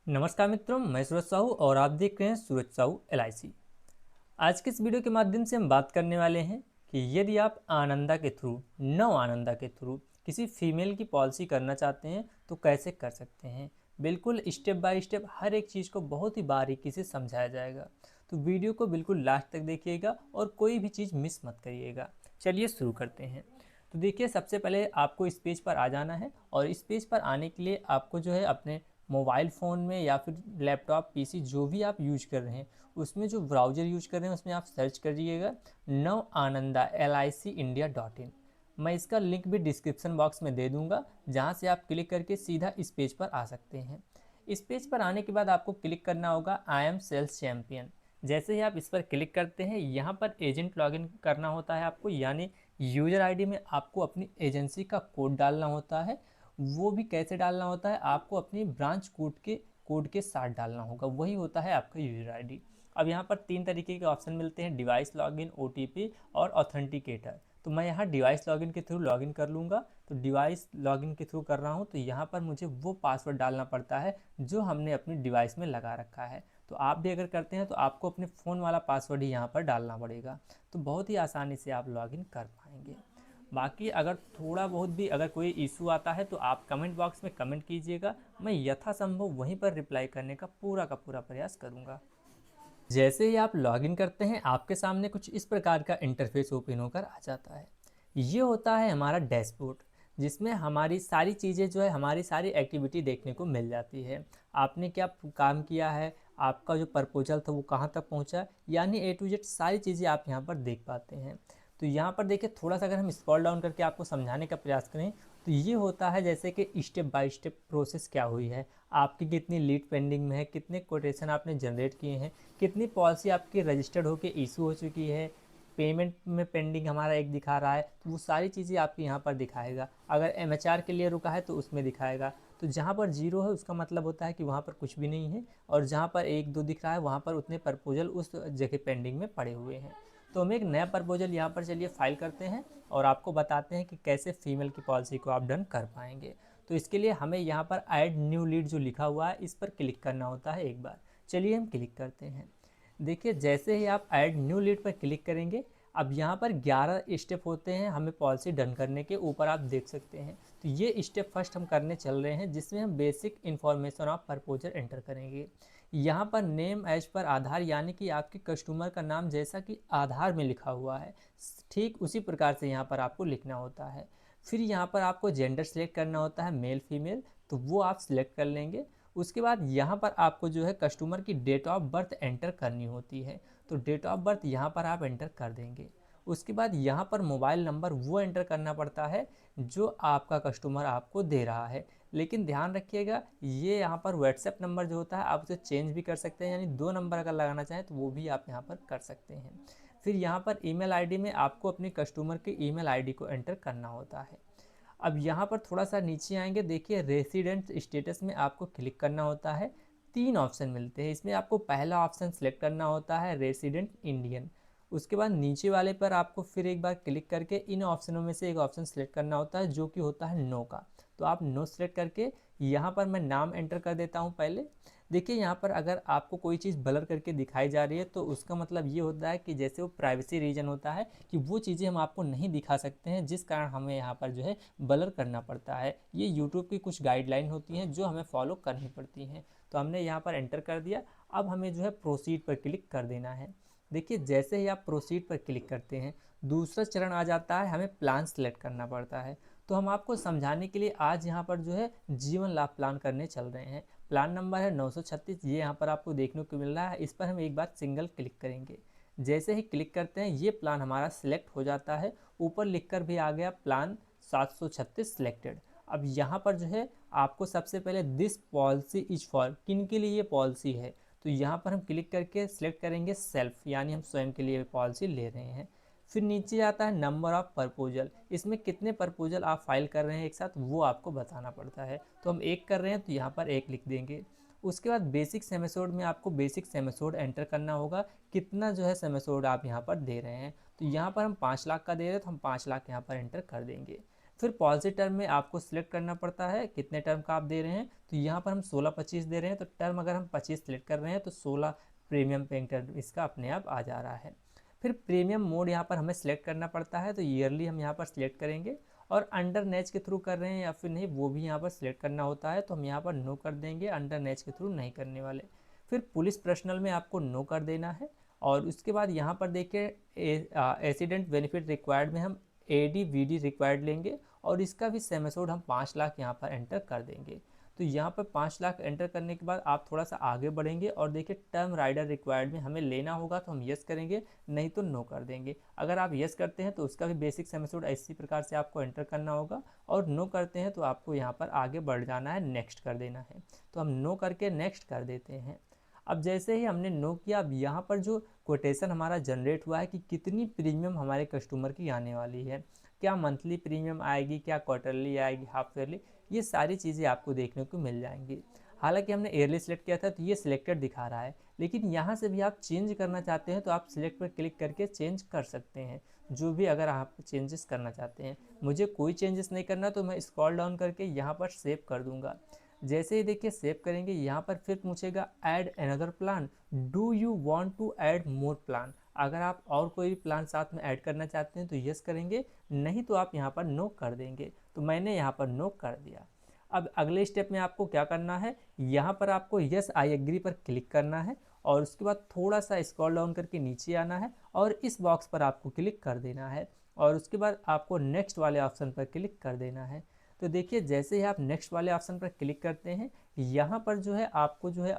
नमस्कार मित्रों, मैं सूरज साहू और आप देख रहे हैं सूरज साहू LIC। आज के इस वीडियो के माध्यम से हम बात करने वाले हैं कि यदि आप आनंदा के थ्रू, नव आनंदा के थ्रू किसी फीमेल की पॉलिसी करना चाहते हैं तो कैसे कर सकते हैं। बिल्कुल स्टेप बाय स्टेप हर एक चीज़ को बहुत ही बारीकी से समझाया जाएगा, तो वीडियो को बिल्कुल लास्ट तक देखिएगा और कोई भी चीज़ मिस मत करिएगा। चलिए शुरू करते हैं। तो देखिए, सबसे पहले आपको इस पेज पर आ जाना है और इस पेज पर आने के लिए आपको जो है अपने मोबाइल फ़ोन में या फिर लैपटॉप PC जो भी आप यूज कर रहे हैं उसमें जो ब्राउज़र यूज कर रहे हैं उसमें आप सर्च करिएगा नव आनंदा LICindia.in। मैं इसका लिंक भी डिस्क्रिप्शन बॉक्स में दे दूंगा, जहां से आप क्लिक करके सीधा इस पेज पर आ सकते हैं। इस पेज पर आने के बाद आपको क्लिक करना होगा आई एम सेल्स चैम्पियन। जैसे ही आप इस पर क्लिक करते हैं, यहाँ पर एजेंट लॉगिन करना होता है आपको, यानी यूज़र आईडी में आपको अपनी एजेंसी का कोड डालना होता है। वो भी कैसे डालना होता है, आपको अपनी ब्रांच कोड के साथ डालना होगा, वही होता है आपका यूज़र आईडी। अब यहाँ पर 3 तरीके के ऑप्शन मिलते हैं, डिवाइस लॉगिन, OTP और ऑथेंटिकेटर। तो मैं यहाँ डिवाइस लॉगिन के थ्रू लॉगिन कर लूँगा। तो डिवाइस लॉगिन के थ्रू कर रहा हूँ, तो यहाँ पर मुझे वो पासवर्ड डालना पड़ता है जो हमने अपनी डिवाइस में लगा रखा है। तो आप भी अगर करते हैं तो आपको अपने फ़ोन वाला पासवर्ड ही यहाँ पर डालना पड़ेगा। तो बहुत ही आसानी से आप लॉगिन कर पाएंगे। बाकी अगर थोड़ा बहुत भी अगर कोई इशू आता है तो आप कमेंट बॉक्स में कमेंट कीजिएगा, मैं यथासंभव वहीं पर रिप्लाई करने का पूरा प्रयास करूँगा। जैसे ही आप लॉगिन करते हैं, आपके सामने कुछ इस प्रकार का इंटरफेस ओपन होकर आ जाता है। ये होता है हमारा डैशबोर्ड, जिसमें हमारी सारी चीज़ें जो है, हमारी सारी एक्टिविटी देखने को मिल जाती है। आपने क्या काम किया है, आपका जो प्रपोजल था वो कहाँ तक पहुँचा, यानी A to Z सारी चीज़ें आप यहाँ पर देख पाते हैं। तो यहाँ पर देखिए, थोड़ा सा अगर हम स्क्रॉल डाउन करके आपको समझाने का प्रयास करें तो ये होता है जैसे कि स्टेप बाय स्टेप प्रोसेस क्या हुई है, आपकी कितनी लीड पेंडिंग में है, कितने कोटेशन आपने जनरेट किए हैं, कितनी पॉलिसी आपकी रजिस्टर्ड होकर इशू हो चुकी है, पेमेंट में पेंडिंग हमारा एक दिखा रहा है, तो वो सारी चीज़ें आपको यहाँ पर दिखाएगा। अगर MHR के लिए रुका है तो उसमें दिखाएगा। तो जहाँ पर 0 है उसका मतलब होता है कि वहाँ पर कुछ भी नहीं है, और जहाँ पर 1-2 दिख रहा है वहाँ पर उतने प्रपोजल उस जगह पेंडिंग में पड़े हुए हैं। तो हम एक नया प्रपोजल यहाँ पर चलिए फाइल करते हैं और आपको बताते हैं कि कैसे फीमेल की पॉलिसी को आप डन कर पाएंगे। तो इसके लिए हमें यहाँ पर ऐड न्यू लीड जो लिखा हुआ है इस पर क्लिक करना होता है एक बार। चलिए हम क्लिक करते हैं। देखिए, जैसे ही आप ऐड न्यू लीड पर क्लिक करेंगे, अब यहाँ पर 11 स्टेप होते हैं हमें पॉलिसी डन करने के, ऊपर आप देख सकते हैं। तो ये स्टेप फर्स्ट हम करने चल रहे हैं, जिसमें हम basic information of proposal enter करेंगे। यहाँ पर नेम एज पर आधार, यानी कि आपके कस्टमर का नाम जैसा कि आधार में लिखा हुआ है, ठीक उसी प्रकार से यहाँ पर आपको लिखना होता है। फिर यहाँ पर आपको जेंडर सेलेक्ट करना होता है, मेल फीमेल, तो वो आप सिलेक्ट कर लेंगे। उसके बाद यहाँ पर आपको जो है कस्टमर की डेट ऑफ बर्थ एंटर करनी होती है, तो डेट ऑफ बर्थ यहाँ पर आप एंटर कर देंगे। उसके बाद यहाँ पर मोबाइल नंबर वो एंटर करना पड़ता है जो आपका कस्टमर आपको दे रहा है। लेकिन ध्यान रखिएगा, ये यहाँ पर व्हाट्सएप नंबर जो होता है आप उसे चेंज भी कर सकते हैं, यानी 2 नंबर अगर लगाना चाहें तो वो भी आप यहाँ पर कर सकते हैं। फिर यहाँ पर ईमेल आईडी में आपको अपने कस्टमर की ईमेल आईडी को एंटर करना होता है। अब यहाँ पर थोड़ा सा नीचे आएंगे, देखिए रेसिडेंट स्टेटस में आपको क्लिक करना होता है। 3 ऑप्शन मिलते हैं इसमें, आपको पहला ऑप्शन सेलेक्ट करना होता है रेसिडेंट इंडियन। उसके बाद नीचे वाले पर आपको फिर एक बार क्लिक करके इन ऑप्शनों में से एक ऑप्शन सेलेक्ट करना होता है जो कि होता है नो का। तो आप नो सेलेक्ट करके यहाँ पर मैं नाम एंटर कर देता हूँ पहले। देखिए, यहाँ पर अगर आपको कोई चीज़ ब्लर करके दिखाई जा रही है तो उसका मतलब ये होता है कि जैसे वो प्राइवेसी रीजन होता है कि वो चीज़ें हम आपको नहीं दिखा सकते हैं, जिस कारण हमें यहाँ पर जो है ब्लर करना पड़ता है। ये यूट्यूब की कुछ गाइडलाइन होती हैं जो हमें फॉलो करनी पड़ती हैं। तो हमने यहाँ पर एंटर कर दिया। अब हमें जो है प्रोसीड पर क्लिक कर देना है। देखिए, जैसे ही आप प्रोसीड पर क्लिक करते हैं, दूसरा चरण आ जाता है, हमें प्लान सेलेक्ट करना पड़ता है। तो हम आपको समझाने के लिए आज यहाँ पर जो है जीवन लाभ प्लान करने चल रहे हैं। प्लान नंबर है 936, ये यहाँ पर आपको देखने को मिल रहा है। इस पर हम एक बार सिंगल क्लिक करेंगे। जैसे ही क्लिक करते हैं ये प्लान हमारा सिलेक्ट हो जाता है। ऊपर लिखकर भी आ गया प्लान 736 सिलेक्टेड। अब यहाँ पर जो है आपको सबसे पहले दिस पॉलिसी इज फॉर, किन के लिए ये पॉलिसी है, तो यहाँ पर हम क्लिक करके सिलेक्ट करेंगे सेल्फ, यानी हम स्वयं के लिए पॉलिसी ले रहे हैं। फिर नीचे आता है नंबर ऑफ प्रपोजल, इसमें कितने प्रपोजल आप फाइल कर रहे हैं एक साथ वो आपको बताना पड़ता है। तो हम एक कर रहे हैं तो यहाँ पर एक लिख देंगे। उसके बाद बेसिक सेमेसोड में आपको बेसिक सेमेसोड एंटर करना होगा, कितना जो है सेमेसोड आप यहाँ पर दे रहे हैं। तो यहाँ पर हम 5 लाख का दे रहे हैं तो हम 5 लाख यहाँ पर एंटर कर देंगे। फिर पॉलिसी टर्म में आपको सिलेक्ट करना पड़ता है कितने टर्म का आप दे रहे हैं। तो यहाँ पर हम 16-25 दे रहे हैं, तो टर्म अगर हम 25 सिलेक्ट कर रहे हैं तो 16 प्रीमियम पेइंग टर्म इसका अपने आप आ जा रहा है। फिर प्रीमियम मोड यहाँ पर हमें सिलेक्ट करना पड़ता है, तो ईयरली हम यहाँ पर सिलेक्ट करेंगे। और अंडर नेच के थ्रू कर रहे हैं या फिर नहीं वो भी यहाँ पर सिलेक्ट करना होता है, तो हम यहाँ पर नो कर देंगे, अंडर नेच के थ्रू नहीं करने वाले। फिर पुलिस पर्सनल में आपको नो कर देना है। और उसके बाद यहाँ पर देखिए एक्सीडेंट बेनिफिट रिक्वायर्ड में हम AD/VD रिक्वायर्ड लेंगे और इसका भी सेम एसोड हम 5 लाख यहाँ पर एंटर कर देंगे। तो यहाँ पर 5 लाख एंटर करने के बाद आप थोड़ा सा आगे बढ़ेंगे और देखिए टर्म राइडर रिक्वायर्ड में हमें लेना होगा तो हम यस करेंगे, नहीं तो नो कर देंगे। अगर आप यस करते हैं तो उसका भी बेसिक सेम एसोड इसी प्रकार से आपको एंटर करना होगा, और नो करते हैं तो आपको यहाँ पर आगे बढ़ जाना है, नेक्स्ट कर देना है। तो हम नो करके नेक्स्ट कर देते हैं। अब जैसे ही हमने नो किया, अब यहाँ पर जो कोटेशन हमारा जनरेट हुआ है कि कितनी प्रीमियम हमारे कस्टमर की आने वाली है, क्या मंथली प्रीमियम आएगी, क्या क्वार्टरली आएगी, हाफ ईयरली, ये सारी चीज़ें आपको देखने को मिल जाएंगी। हालांकि हमने ईयरली सेलेक्ट किया था तो ये सिलेक्टेड दिखा रहा है, लेकिन यहाँ से भी आप चेंज करना चाहते हैं तो आप सिलेक्ट पर क्लिक करके चेंज कर सकते हैं, जो भी अगर आप चेंजेस करना चाहते हैं। मुझे कोई चेंजेस नहीं करना तो मैं स्क्रॉल डाउन करके यहाँ पर सेव कर दूँगा। जैसे ही देखिए सेव करेंगे, यहाँ पर फिर पूछेगा add another plan, do you want to add more plan. अगर आप और कोई भी प्लान साथ में ऐड करना चाहते हैं तो यस करेंगे, नहीं तो आप यहाँ पर नो कर देंगे। तो मैंने यहाँ पर नो कर दिया। अब अगले स्टेप में आपको क्या करना है, यहाँ पर आपको यस आई एग्री पर क्लिक करना है और उसके बाद थोड़ा सा स्क्रॉल डाउन करके नीचे आना है और इस बॉक्स पर आपको क्लिक कर देना है और उसके बाद आपको नेक्स्ट वाले ऑप्शन पर क्लिक कर देना है। तो देखिए जैसे ही आप नेक्स्ट वाले ऑप्शन पर क्लिक करते हैं, यहाँ पर जो है आपको जो है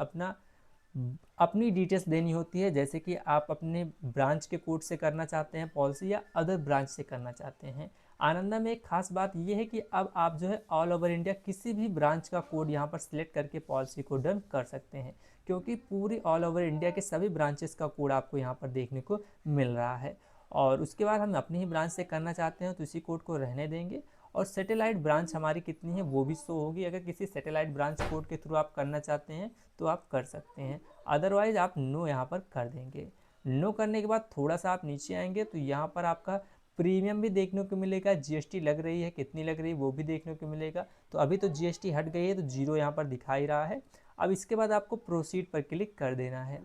अपनी डिटेल्स देनी होती है, जैसे कि आप अपने ब्रांच के कोड से करना चाहते हैं पॉलिसी या अदर ब्रांच से करना चाहते हैं। आनंदा में एक खास बात यह है कि अब आप जो है ऑल ओवर इंडिया किसी भी ब्रांच का कोड यहाँ पर सिलेक्ट करके पॉलिसी को डन कर सकते हैं, क्योंकि पूरी ऑल ओवर इंडिया के सभी ब्रांचेस का कोड आपको यहाँ पर देखने को मिल रहा है। और उसके बाद हम अपनी ही ब्रांच से करना चाहते हैं तो इसी कोड को रहने देंगे और सैटेलाइट ब्रांच हमारी कितनी है वो भी शो होगी। अगर किसी सैटेलाइट ब्रांच कोड के थ्रू आप करना चाहते हैं तो आप कर सकते हैं, अदरवाइज आप नो यहाँ पर कर देंगे। नो करने के बाद थोड़ा सा आप नीचे आएंगे तो यहाँ पर आपका प्रीमियम भी देखने को मिलेगा, GST लग रही है, कितनी लग रही है वो भी देखने को मिलेगा। तो अभी तो GST हट गई है तो 0 यहाँ पर दिखा ही रहा है। अब इसके बाद आपको प्रोसीड पर क्लिक कर देना है।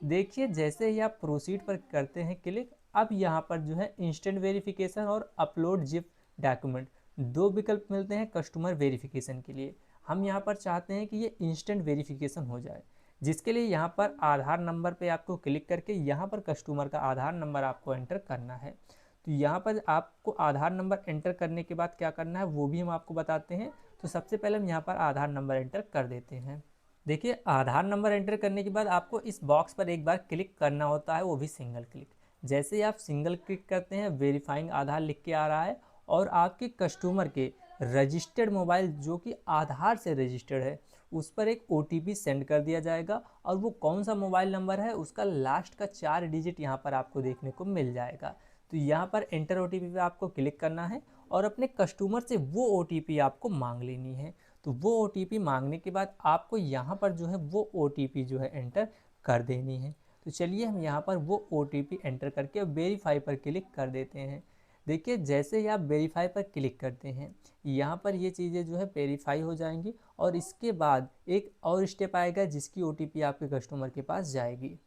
देखिए जैसे ही आप प्रोसीड पर करते हैं क्लिक, अब यहाँ पर जो है इंस्टेंट वेरिफिकेशन और अपलोड जिप डॉक्यूमेंट 2 विकल्प मिलते हैं कस्टमर वेरिफिकेशन के लिए। हम यहाँ पर चाहते हैं कि ये इंस्टेंट वेरिफिकेशन हो जाए, जिसके लिए यहाँ पर आधार नंबर पे आपको क्लिक करके यहाँ पर कस्टमर का आधार नंबर आपको एंटर करना है। तो यहाँ पर आपको आधार नंबर एंटर करने के बाद क्या करना है वो भी हम आपको बताते हैं। तो सबसे पहले हम यहाँ पर आधार नंबर एंटर कर देते हैं। देखिए आधार नंबर एंटर करने के बाद आपको इस बॉक्स पर एक बार क्लिक करना होता है, वो भी सिंगल क्लिक। जैसे ही आप सिंगल क्लिक करते हैं वेरीफाइंग आधार लिख के आ रहा है और आपके कस्टमर के रजिस्टर्ड मोबाइल जो कि आधार से रजिस्टर्ड है उस पर एक OTP सेंड कर दिया जाएगा और वो कौन सा मोबाइल नंबर है उसका लास्ट का 4 डिजिट यहाँ पर आपको देखने को मिल जाएगा। तो यहाँ पर एंटर OTP पे आपको क्लिक करना है और अपने कस्टमर से वो OTP आपको मांग लेनी है। तो वो OTP मांगने के बाद आपको यहाँ पर जो है वो OTP जो है एंटर कर देनी है। तो चलिए हम यहाँ पर वो OTP एंटर करके वेरीफाई पर क्लिक कर देते हैं। देखिए जैसे ही आप वेरीफाई पर क्लिक करते हैं यहाँ पर ये चीज़ें जो है वेरीफाई हो जाएंगी और इसके बाद एक और स्टेप आएगा जिसकी OTP आपके कस्टमर के पास जाएगी।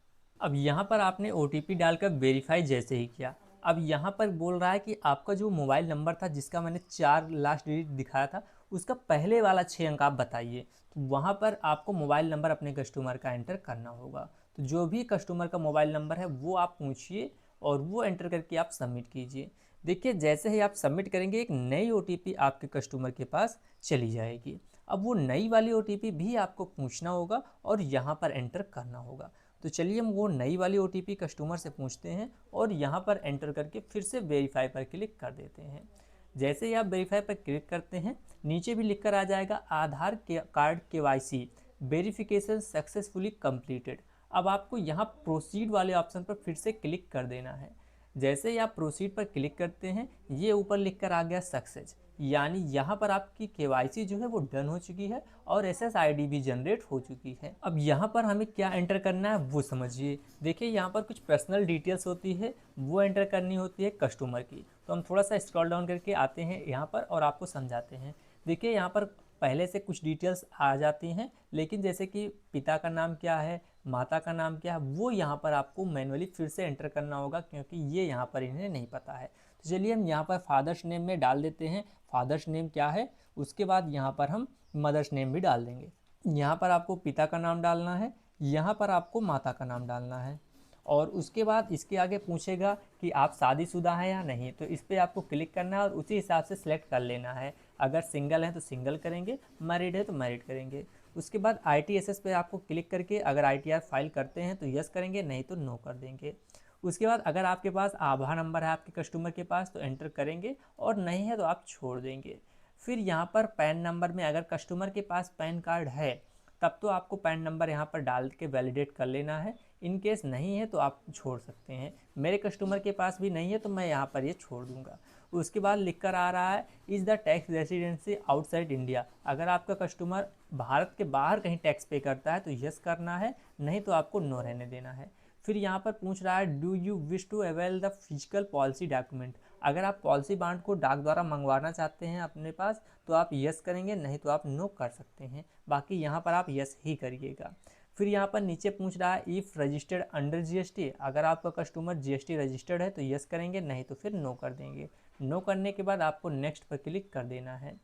अब यहाँ पर आपने OTP डालकर वेरीफाई जैसे ही किया, अब यहाँ पर बोल रहा है कि आपका जो मोबाइल नंबर था जिसका मैंने 4 लास्ट डिजिट दिखाया था उसका पहले वाला 6 अंक आप बताइए। तो वहाँ पर आपको मोबाइल नंबर अपने कस्टमर का एंटर करना होगा। तो जो भी कस्टमर का मोबाइल नंबर है वो आप पूछिए और वो एंटर करके आप सबमिट कीजिए। देखिए जैसे ही आप सबमिट करेंगे एक नई OTP आपके कस्टमर के पास चली जाएगी। अब वो नई वाली OTP भी आपको पूछना होगा और यहाँ पर एंटर करना होगा। तो चलिए हम वो नई वाली OTP कस्टमर से पूछते हैं और यहाँ पर एंटर करके फिर से वेरीफाई पर क्लिक कर देते हैं। जैसे ही आप वेरीफाई पर क्लिक करते हैं नीचे भी लिखकर आ जाएगा Aadhaar card KYC verification successfully completed. अब आपको यहाँ प्रोसीड वाले ऑप्शन पर फिर से क्लिक कर देना है। जैसे ही आप प्रोसीड पर क्लिक करते हैं, ये ऊपर लिखकर आ गया सक्सेस, यानी यहाँ पर आपकी केवाईसी जो है वो डन हो चुकी है और SSID भी जनरेट हो चुकी है। अब यहाँ पर हमें क्या एंटर करना है वो समझिए। देखिए यहाँ पर कुछ पर्सनल डिटेल्स होती है, वो एंटर करनी होती है कस्टमर की। तो हम थोड़ा सा स्क्रॉल डाउन करके आते हैं यहाँ पर और आपको समझाते हैं। देखिए यहाँ पर पहले से कुछ डिटेल्स आ जाती हैं, लेकिन जैसे कि पिता का नाम क्या है, माता का नाम क्या है, वो यहाँ पर आपको मैनुअली फिर से एंटर करना होगा, क्योंकि ये यहाँ पर इन्हें नहीं पता है। तो चलिए हम यहाँ पर फादर्स नेम में डाल देते हैं फादर्स नेम क्या है। उसके बाद यहाँ पर हम मदर्स नेम भी डाल देंगे। यहाँ पर आपको पिता का नाम डालना है, यहाँ पर आपको माता का नाम डालना है, और उसके बाद इसके आगे पूछेगा कि आप शादीशुदा हैं या नहीं। तो इस पर आपको क्लिक करना है और उसी हिसाब से सिलेक्ट कर लेना है। अगर सिंगल है तो सिंगल करेंगे, मैरिड है तो मैरिड करेंगे। उसके बाद ITSS पे आपको क्लिक करके अगर ITR फाइल करते हैं तो यस करेंगे, नहीं तो नो कर देंगे। उसके बाद अगर आपके पास आधार नंबर है आपके कस्टमर के पास तो एंटर करेंगे, और नहीं है तो आप छोड़ देंगे। फिर यहाँ पर पैन नंबर में अगर कस्टमर के पास पैन कार्ड है तब तो आपको पैन नंबर यहाँ पर डाल के वैलिडेट कर लेना है। इन केस नहीं है तो आप छोड़ सकते हैं। मेरे कस्टमर के पास भी नहीं है तो मैं यहाँ पर ये छोड़ दूँगा। उसके बाद लिख कर आ रहा है is the tax residency outside India. अगर आपका कस्टमर भारत के बाहर कहीं टैक्स पे करता है तो यस करना है, नहीं तो आपको नो रहने देना है। फिर यहाँ पर पूछ रहा है do you wish to avail the physical policy document. अगर आप पॉलिसी बांड को डाक द्वारा मंगवाना चाहते हैं अपने पास तो आप यस करेंगे, नहीं तो आप नो कर सकते हैं। बाकी यहाँ पर आप यस ही करिएगा। फिर यहाँ पर नीचे पूछ रहा है इफ़ रजिस्टर्ड अंडर GST। अगर आपका कस्टमर GST रजिस्टर्ड है तो यस करेंगे, नहीं तो फिर नो कर देंगे। नो करने के बाद आपको नेक्स्ट पर क्लिक कर देना है।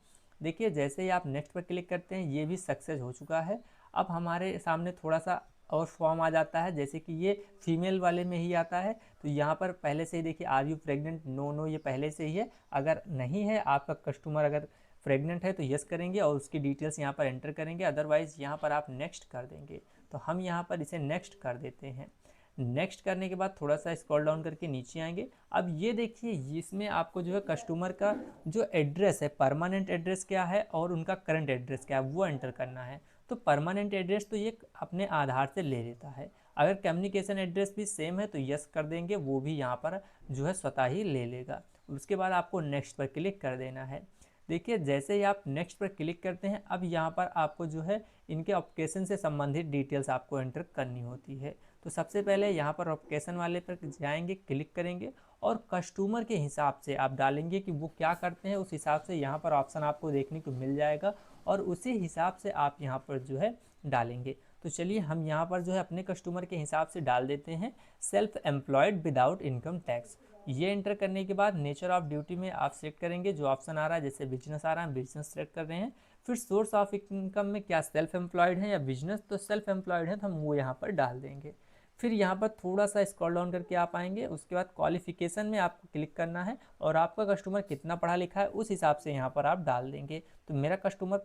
देखिए जैसे ही आप नेक्स्ट पर क्लिक करते हैं ये भी सक्सेस हो चुका है। अब हमारे सामने थोड़ा सा और फॉर्म आ जाता है, जैसे कि ये फीमेल वाले में ही आता है। तो यहाँ पर पहले से ही देखिए are you pregnant, no no ये पहले से ही है। अगर नहीं है आपका कस्टमर अगर प्रेग्नेंट है तो यस करेंगे और उसकी डिटेल्स यहाँ पर एंटर करेंगे, अदरवाइज़ यहाँ पर आप नेक्स्ट कर देंगे। तो हम यहाँ पर इसे नेक्स्ट कर देते हैं। नेक्स्ट करने के बाद थोड़ा सा स्क्रॉल डाउन करके नीचे आएंगे। अब ये देखिए इसमें आपको जो है कस्टमर का जो एड्रेस है, परमानेंट एड्रेस क्या है और उनका करंट एड्रेस क्या है वो एंटर करना है। तो परमानेंट एड्रेस तो ये अपने आधार से ले लेता है। अगर कम्युनिकेशन एड्रेस भी सेम है तो यस कर देंगे, वो भी यहाँ पर जो है स्वतः ही ले लेगा। उसके बाद आपको नेक्स्ट पर क्लिक कर देना है। देखिए जैसे ही आप नेक्स्ट पर क्लिक करते हैं अब यहाँ पर आपको जो है इनके ऑप्शन से संबंधित डिटेल्स आपको एंटर करनी होती है। तो सबसे पहले यहाँ पर ऑप्शन वाले पर जाएंगे, क्लिक करेंगे और कस्टमर के हिसाब से आप डालेंगे कि वो क्या करते हैं, उस हिसाब से यहाँ पर ऑप्शन आपको देखने को मिल जाएगा और उसी हिसाब से आप यहाँ पर जो है डालेंगे। तो चलिए हम यहाँ पर जो है अपने कस्टमर के हिसाब से डाल देते हैं self employed without income tax. ये एंटर करने के बाद नेचर ऑफ ड्यूटी में आप सेलेक्ट करेंगे जो ऑप्शन आ रहा है, जैसे बिजनेस आ रहा है बिजनेस सेलेक्ट कर रहे हैं। फिर सोर्स ऑफ इनकम में क्या सेल्फ एम्प्लॉयड है या बिजनेस, तो सेल्फ एम्प्लॉयड है तो हम वो यहाँ पर डाल देंगे। फिर यहाँ पर थोड़ा सा स्क्रॉल डाउन करके आप आएंगे। उसके बाद क्वालिफिकेशन में आपको क्लिक करना है और आपका कस्टमर कितना पढ़ा लिखा है उस हिसाब से यहाँ पर आप डाल देंगे। तो मेरा कस्टमर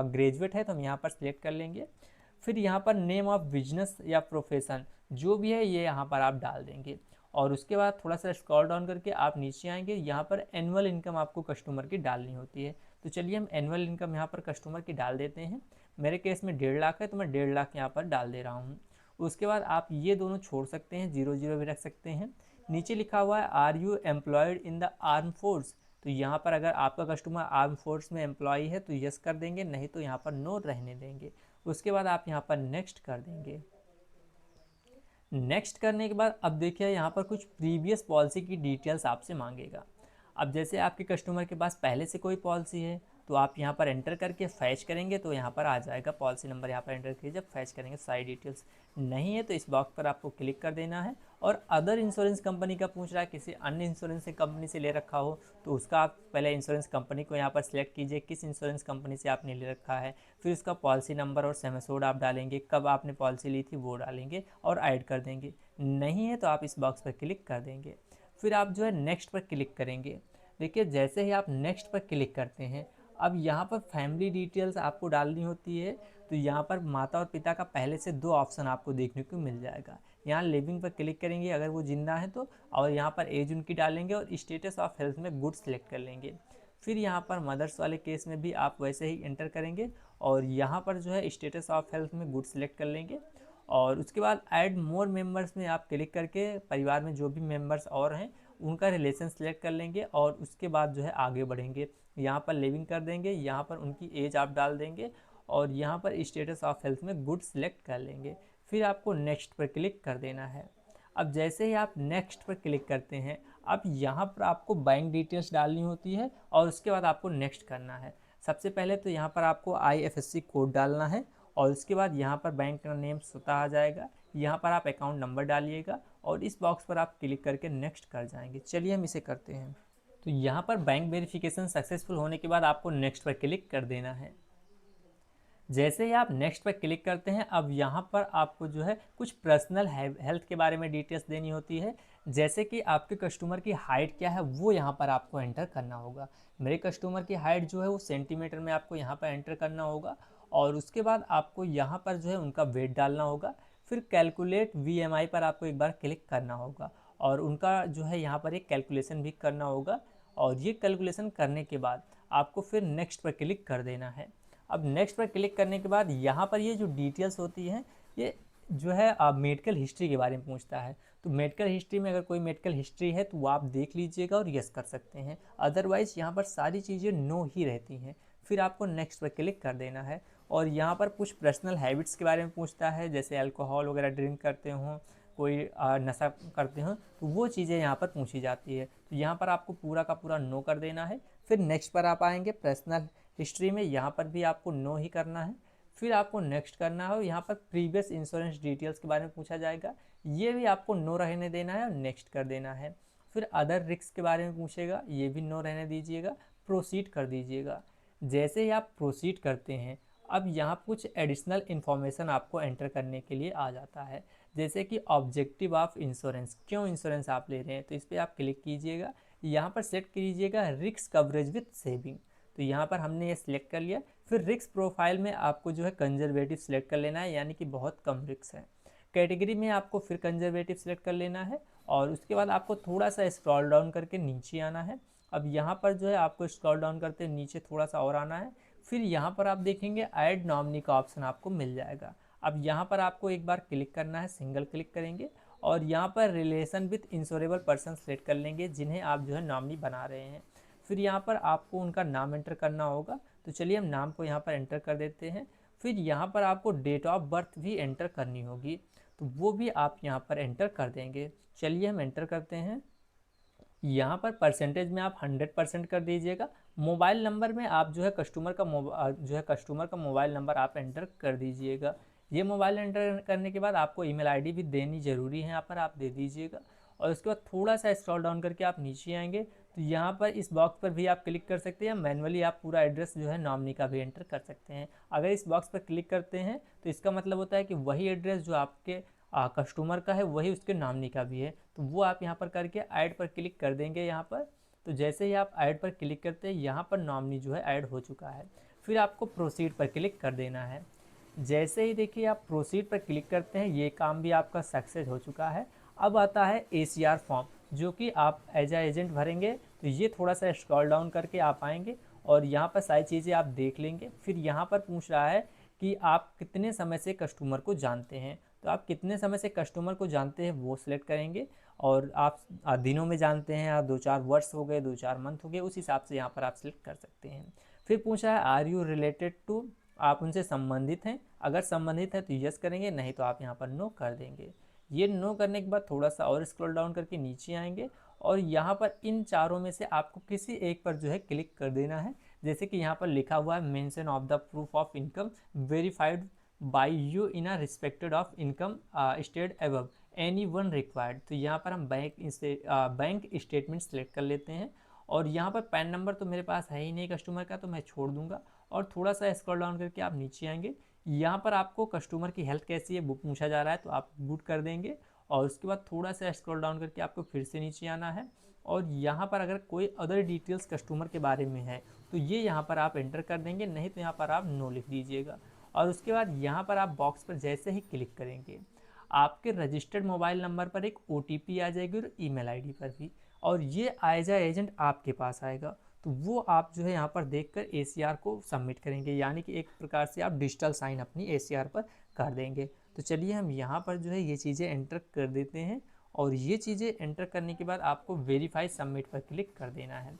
ग्रेजुएट है तो हम यहाँ पर सिलेक्ट कर लेंगे। फिर यहाँ पर नेम ऑफ बिजनेस या प्रोफेशन जो भी है ये यहाँ पर आप डाल देंगे और उसके बाद थोड़ा सा स्क्रॉल डाउन करके आप नीचे आएंगे। यहाँ पर एनुअल इनकम आपको कस्टमर की डालनी होती है। तो चलिए हम एनुअल इनकम यहाँ पर कस्टमर की डाल देते हैं। मेरे केस में 1.5 लाख है तो मैं 1.5 लाख यहाँ पर डाल दे रहा हूँ। उसके बाद आप ये दोनों छोड़ सकते हैं, 0 भी रख सकते हैं। नीचे लिखा हुआ है are you employed in the arm force. तो यहाँ पर अगर आपका कस्टमर आर्म फोर्स में एम्प्लॉय है तो यस कर देंगे, नहीं तो यहाँ पर नो रहने देंगे। उसके बाद आप यहाँ पर नेक्स्ट कर देंगे। नेक्स्ट करने के बाद अब देखिए यहाँ पर कुछ प्रीवियस पॉलिसी की डिटेल्स आपसे मांगेगा। अब जैसे आपके कस्टमर के पास पहले से कोई पॉलिसी है तो आप यहाँ पर एंटर करके फैच करेंगे तो यहाँ पर आ जाएगा पॉलिसी नंबर, यहाँ पर एंटर कीजिए। जब फैच करेंगे सारी डिटेल्स नहीं है तो इस बॉक्स पर आपको क्लिक कर देना है। और अदर इंश्योरेंस कंपनी का पूछ रहा है, किसी अन्य इंश्योरेंस कंपनी से ले रखा हो तो उसका आप पहले इंश्योरेंस कंपनी को यहाँ पर सिलेक्ट कीजिए, किस इंश्योरेंस कंपनी से आपने ले रखा है। फिर उसका पॉलिसी नंबर और सम एश्योर्ड आप डालेंगे, कब आपने पॉलिसी ली थी वो डालेंगे और ऐड कर देंगे। नहीं है तो आप इस बॉक्स पर क्लिक कर देंगे। फिर आप जो है नेक्स्ट पर क्लिक करेंगे। देखिए जैसे ही आप नेक्स्ट पर क्लिक करते हैं अब यहाँ पर फैमिली डिटेल्स आपको डालनी होती है। तो यहाँ पर माता और पिता का पहले से 2 ऑप्शन आपको देखने को मिल जाएगा। यहाँ लिविंग पर क्लिक करेंगे अगर वो जिंदा है तो, और यहाँ पर एज उनकी डालेंगे और स्टेटस ऑफ हेल्थ में गुड सेलेक्ट कर लेंगे। फिर यहाँ पर मदर्स वाले केस में भी आप वैसे ही एंटर करेंगे और यहाँ पर जो है स्टेटस ऑफ हेल्थ में गुड सेलेक्ट कर लेंगे। और उसके बाद ऐड मोर मेंबर्स में आप क्लिक करके परिवार में जो भी मेंबर्स और हैं उनका रिलेशन सेलेक्ट कर लेंगे और उसके बाद जो है आगे बढ़ेंगे। यहाँ पर लिविंग कर देंगे, यहाँ पर उनकी एज आप डाल देंगे और यहाँ पर स्टेटस ऑफ हेल्थ में गुड सिलेक्ट कर लेंगे। फिर आपको नेक्स्ट पर क्लिक कर देना है। अब जैसे ही आप नेक्स्ट पर क्लिक करते हैं, अब यहाँ पर आपको बैंक डिटेल्स डालनी होती है और उसके बाद आपको नेक्स्ट करना है। सबसे पहले तो यहाँ पर आपको IFSC कोड डालना है और उसके बाद यहाँ पर बैंक का नेम स्वतः आ जाएगा। यहाँ पर आप अकाउंट नंबर डालिएगा और इस बॉक्स पर आप क्लिक करके नेक्स्ट कर जाएंगे। चलिए हम इसे करते हैं। तो यहाँ पर बैंक वेरिफिकेशन सक्सेसफुल होने के बाद आपको नेक्स्ट पर क्लिक कर देना है। जैसे ही आप नेक्स्ट पर क्लिक करते हैं, अब यहाँ पर आपको जो है कुछ पर्सनल हेल्थ के बारे में डिटेल्स देनी होती है। जैसे कि आपके कस्टमर की हाइट क्या है वो यहाँ पर आपको एंटर करना होगा। मेरे कस्टमर की हाइट जो है वो सेंटीमीटर में आपको यहाँ पर एंटर करना होगा और उसके बाद आपको यहाँ पर जो है उनका वेट डालना होगा। फिर कैलकुलेट VMI पर आपको एक बार क्लिक करना होगा और उनका जो है यहाँ पर एक कैलकुलेशन भी करना होगा और ये कैलकुलेशन करने के बाद आपको फिर नेक्स्ट पर क्लिक कर देना है। अब नेक्स्ट पर क्लिक करने के बाद यहाँ पर ये जो डिटेल्स होती हैं ये जो है मेडिकल हिस्ट्री के बारे में पूछता है। तो मेडिकल हिस्ट्री में अगर कोई मेडिकल हिस्ट्री है तो वो आप देख लीजिएगा और यस कर सकते हैं, अदरवाइज़ यहाँ पर सारी चीज़ें नो ही रहती हैं। फिर आपको नेक्स्ट पर क्लिक कर देना है और यहाँ पर कुछ पर्सनल हैबिट्स के बारे में पूछता है, जैसे अल्कोहल वगैरह ड्रिंक करते हों, कोई नशा करते हों, तो वो चीज़ें यहाँ पर पूछी जाती है। तो यहाँ पर आपको पूरा का पूरा नो कर देना है। फिर नेक्स्ट पर आप आएंगे पर्सनल हिस्ट्री में, यहाँ पर भी आपको नो ही करना है। फिर आपको नेक्स्ट करना है और यहाँ पर प्रीवियस इंश्योरेंस डिटेल्स के बारे में पूछा जाएगा, ये भी आपको नो रहने देना है और नेक्स्ट कर देना है। फिर अदर रिस्क के बारे में पूछेगा, ये भी नो रहने दीजिएगा, प्रोसीड कर दीजिएगा। जैसे ही आप प्रोसीड करते हैं, अब यहाँ कुछ एडिशनल इन्फॉर्मेशन आपको एंटर करने के लिए आ जाता है, जैसे कि ऑब्जेक्टिव ऑफ इंश्योरेंस, क्यों इंश्योरेंस आप ले रहे हैं, तो इस पर आप क्लिक कीजिएगा। यहाँ पर सेट कीजिएगा रिस्क कवरेज विथ सेविंग, तो यहाँ पर हमने ये सिलेक्ट कर लिया। फिर रिस्क प्रोफाइल में आपको जो है कंजर्वेटिव सिलेक्ट कर लेना है, यानी कि बहुत कम रिस्क है। कैटेगरी में आपको फिर कंजर्वेटिव सिलेक्ट कर लेना है और उसके बाद आपको थोड़ा सा स्क्रॉल डाउन करके नीचे आना है। अब यहाँ पर जो है आपको स्क्रॉल डाउन करते नीचे थोड़ा सा और आना है। फिर यहाँ पर आप देखेंगे ऐड नॉमिनी का ऑप्शन आपको मिल जाएगा। अब यहाँ पर आपको एक बार क्लिक करना है, सिंगल क्लिक करेंगे और यहाँ पर relation with insurable person select कर लेंगे जिन्हें आप जो है नॉमिनी बना रहे हैं। फिर यहाँ पर आपको उनका नाम एंटर करना होगा, तो चलिए हम नाम को यहाँ पर एंटर कर देते हैं। फिर यहाँ पर आपको डेट ऑफ बर्थ भी एंटर करनी होगी, तो वो भी आप यहाँ पर एंटर कर देंगे। चलिए हम एंटर करते हैं। यहाँ पर परसेंटेज में आप 100% कर दीजिएगा। मोबाइल नंबर में आप जो है कस्टमर का मोबाइल नंबर आप एंटर कर दीजिएगा। ये मोबाइल एंटर करने के बाद आपको ईमेल आईडी भी देनी ज़रूरी है, यहाँ पर आप दे दीजिएगा। और उसके बाद थोड़ा सा स्क्रॉल डाउन करके आप नीचे आएंगे तो यहाँ पर इस बॉक्स पर भी आप क्लिक कर सकते हैं। मैनुअली आप पूरा एड्रेस जो है नॉमिनी का भी एंटर कर सकते हैं। अगर इस बॉक्स पर क्लिक करते हैं तो इसका मतलब होता है कि वही एड्रेस जो आपके कस्टमर का है वही उसके नॉमिनी का भी है, तो वो आप यहाँ पर करके ऐड पर क्लिक कर देंगे यहाँ पर। तो जैसे ही आप ऐड पर क्लिक करते हैं, यहाँ पर नॉमिनी जो है ऐड हो चुका है। फिर आपको प्रोसीड पर क्लिक कर देना है। जैसे ही देखिए आप प्रोसीड पर क्लिक करते हैं, ये काम भी आपका सक्सेस हो चुका है। अब आता है ACR फॉर्म, जो कि आप एज ए एजेंट भरेंगे। तो ये थोड़ा सा स्क्रॉल डाउन करके आप आएंगे और यहाँ पर सारी चीज़ें आप देख लेंगे। फिर यहाँ पर पूछ रहा है कि आप कितने समय से कस्टमर को जानते हैं, तो आप कितने समय से कस्टमर को जानते हैं वो सिलेक्ट करेंगे। और आप दिनों में जानते हैं, या 2-4 वर्ष हो गए, 2-4 मंथ हो गए, उस हिसाब से यहाँ पर आप सिलेक्ट कर सकते हैं। फिर पूछा है आर यू रिलेटेड टू, आप उनसे संबंधित हैं, अगर संबंधित है तो यस करेंगे, नहीं तो आप यहाँ पर नो कर देंगे। ये नो करने के बाद थोड़ा सा और स्क्रॉल डाउन करके नीचे आएंगे और यहाँ पर इन चारों में से आपको किसी एक पर जो है क्लिक कर देना है। जैसे कि यहाँ पर लिखा हुआ है mention of the proof of income verified bye you in a respected of income state above any one required. तो यहाँ पर हम बैंक स्टेटमेंट सेलेक्ट कर लेते हैं और यहाँ पर पैन नंबर तो मेरे पास है ही नहीं कस्टमर का, तो मैं छोड़ दूंगा। और थोड़ा सा स्क्रॉल डाउन करके आप नीचे आएंगे, यहाँ पर आपको कस्टमर की हेल्थ कैसी है वो पूछा जा रहा है, तो आप गुड कर देंगे। और उसके बाद थोड़ा सा स्क्रॉल डाउन करके आपको फिर से नीचे आना है और यहाँ पर अगर कोई अदर डिटेल्स कस्टमर के बारे में है तो ये यहाँ पर आप एंटर कर देंगे, नहीं तो यहाँ पर आप नो लिख दीजिएगा। और उसके बाद यहाँ पर आप बॉक्स पर जैसे ही क्लिक करेंगे, आपके रजिस्टर्ड मोबाइल नंबर पर एक OTP आ जाएगी और ईमेल आईडी पर भी, और ये एज एजेंट आपके पास आएगा। तो वो आप जो है यहाँ पर देखकर ACR को सबमिट करेंगे, यानी कि एक प्रकार से आप डिजिटल साइन अपनी ACR पर कर देंगे। तो तो चलिए हम यहाँ पर जो है ये चीज़ें एंटर कर देते हैं, और ये चीज़ें एंटर करने के बाद आपको वेरीफाई सबमिट पर क्लिक कर देना है।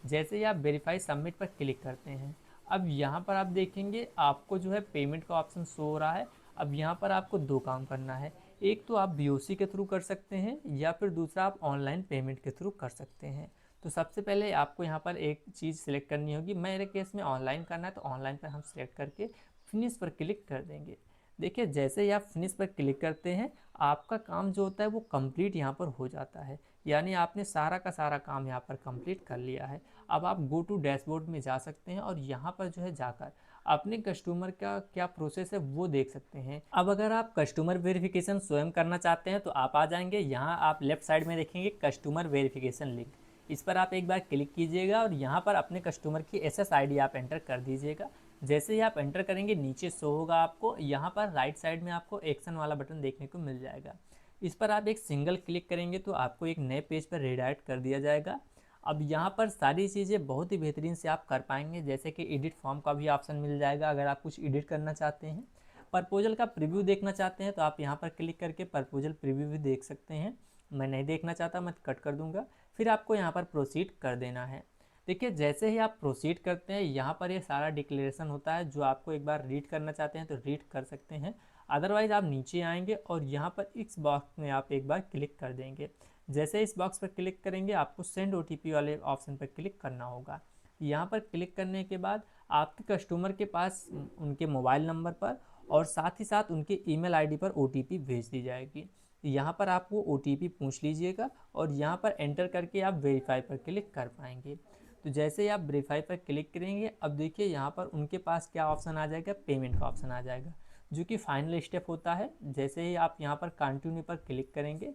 जैसे ही आप वेरीफाई सबमिट पर क्लिक करते हैं, अब यहाँ पर आप देखेंगे आपको जो है पेमेंट का ऑप्शन शो हो रहा है। अब यहाँ पर आपको दो काम करना है, एक तो आप बीओसी के थ्रू कर सकते हैं, या फिर दूसरा आप ऑनलाइन पेमेंट के थ्रू कर सकते हैं। तो सबसे पहले आपको यहाँ पर एक चीज़ सिलेक्ट करनी होगी। मेरे केस में ऑनलाइन करना है, तो ऑनलाइन पर हम सिलेक्ट करके फिनिश पर क्लिक कर देंगे। देखिए जैसे ही आप फिनिश पर क्लिक करते हैं, आपका काम जो होता है वो कंप्लीट यहाँ पर हो जाता है, यानी आपने सारा का सारा काम यहाँ पर कंप्लीट कर लिया है। अब आप गो टू डैशबोर्ड में जा सकते हैं, और यहाँ पर जो है जाकर अपने कस्टमर का क्या प्रोसेस है वो देख सकते हैं। अब अगर आप कस्टमर वेरिफिकेशन स्वयं करना चाहते हैं, तो आप आ जाएंगे, यहाँ आप लेफ्ट साइड में देखेंगे कस्टमर वेरिफिकेशन लिंक, इस पर आप एक बार क्लिक कीजिएगा, और यहाँ पर अपने कस्टमर की SSID आप एंटर कर दीजिएगा। जैसे ही आप एंटर करेंगे, नीचे शो होगा आपको, यहाँ पर राइट साइड में आपको एक्शन वाला बटन देखने को मिल जाएगा। इस पर आप एक सिंगल क्लिक करेंगे तो आपको एक नए पेज पर रिडायरेक्ट कर दिया जाएगा। अब यहाँ पर सारी चीज़ें बहुत ही बेहतरीन से आप कर पाएंगे, जैसे कि एडिट फॉर्म का भी ऑप्शन मिल जाएगा अगर आप कुछ एडिट करना चाहते हैं। प्रपोजल का प्रीव्यू देखना चाहते हैं तो आप यहाँ पर क्लिक करके प्रपोजल प्रीव्यू भी देख सकते हैं। मैं नहीं देखना चाहता, मैं कट कर दूंगा। फिर आपको यहाँ पर प्रोसीड कर देना है। देखिए जैसे ही आप प्रोसीड करते हैं, यहाँ पर ये सारा डिक्लेरेशन होता है, जो आपको एक बार रीड करना चाहते हैं तो रीड कर सकते हैं। अदरवाइज़ आप नीचे आएंगे और यहाँ पर इस बॉक्स में आप एक बार क्लिक कर देंगे। जैसे इस बॉक्स पर क्लिक करेंगे, आपको सेंड OTP वाले ऑप्शन पर क्लिक करना होगा। यहाँ पर क्लिक करने के बाद आपके कस्टमर के पास उनके मोबाइल नंबर पर और साथ ही साथ उनके ईमेल आईडी पर OTP भेज दी जाएगी। यहाँ पर आप वो OTP पूछ लीजिएगा, और यहाँ पर एंटर करके आप वेरीफाई पर क्लिक कर पाएंगे। तो जैसे ही आप वेरीफाई पर क्लिक करेंगे, अब देखिए यहाँ पर उनके पास क्या ऑप्शन आ जाएगा, पेमेंट का ऑप्शन आ जाएगा, जो कि फाइनल स्टेप होता है। जैसे ही आप यहाँ पर कंटिन्यू पर क्लिक करेंगे,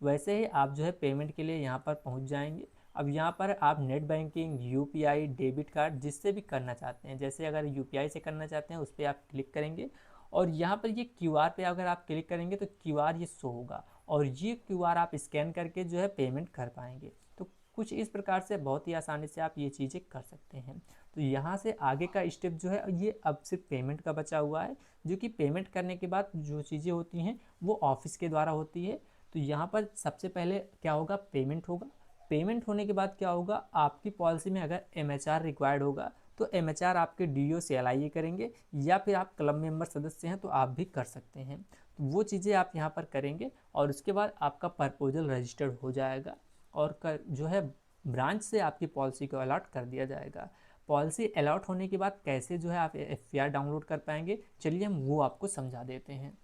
वैसे ही आप जो है पेमेंट के लिए यहाँ पर पहुँच जाएंगे। अब यहाँ पर आप net banking, UPI, debit card जिससे भी करना चाहते हैं, जैसे अगर UPI से करना चाहते हैं उस पर आप क्लिक करेंगे, और यहाँ पर ये QR पे अगर आप क्लिक करेंगे तो QR ये शो होगा, और ये QR आप स्कैन करके जो है पेमेंट कर पाएंगे। तो कुछ इस प्रकार से बहुत ही आसानी से आप ये चीज़ें कर सकते हैं। तो यहाँ से आगे का स्टेप जो है ये अब सिर्फ पेमेंट का बचा हुआ है, जो कि पेमेंट करने के बाद जो चीज़ें होती हैं वो ऑफिस के द्वारा होती है। तो यहाँ पर सबसे पहले क्या होगा, पेमेंट होगा। पेमेंट होने के बाद क्या होगा, आपकी पॉलिसी में अगर MHR रिक्वायर्ड होगा तो MHR आपके DO से LIA करेंगे, या फिर आप क्लब मेंबर सदस्य हैं तो आप भी कर सकते हैं। तो वो चीज़ें आप यहाँ पर करेंगे, और उसके बाद आपका प्रपोजल रजिस्टर्ड हो जाएगा, और जो है ब्रांच से आपकी पॉलिसी को अलॉट कर दिया जाएगा। पॉलिसी अलॉट होने के बाद कैसे जो है आप FPR डाउनलोड कर पाएंगे, चलिए हम वो आपको समझा देते हैं।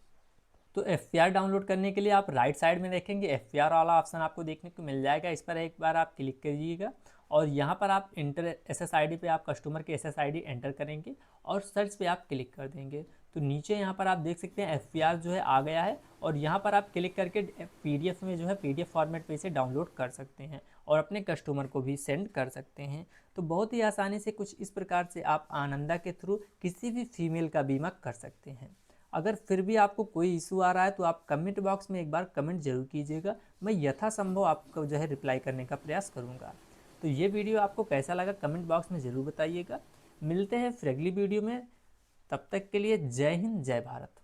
तो FPR डाउनलोड करने के लिए आप राइट साइड में देखेंगे FPR वाला ऑप्शन आपको देखने को मिल जाएगा, इस पर एक बार आप क्लिक करिएगा, और यहाँ पर आप इंटर SSID पे आप कस्टमर की SSID एंटर करेंगे, और सर्च पे आप क्लिक कर देंगे। तो नीचे यहाँ पर आप देख सकते हैं FPR जो है आ गया है, और यहाँ पर आप क्लिक करके PDF में जो है PDF फॉर्मेट पे इसे डाउनलोड कर सकते हैं, और अपने कस्टमर को भी सेंड कर सकते हैं। तो बहुत ही आसानी से कुछ इस प्रकार से आप आनंदा के थ्रू किसी भी फीमेल का बीमा कर सकते हैं। अगर फिर भी आपको कोई इशू आ रहा है तो आप कमेंट बॉक्स में एक बार कमेंट जरूर कीजिएगा, मैं यथासंभव आपको जो है रिप्लाई करने का प्रयास करूँगा। तो ये वीडियो आपको कैसा लगा कमेंट बॉक्स में ज़रूर बताइएगा। मिलते हैं फिर अगली वीडियो में, तब तक के लिए जय हिंद, जय भारत।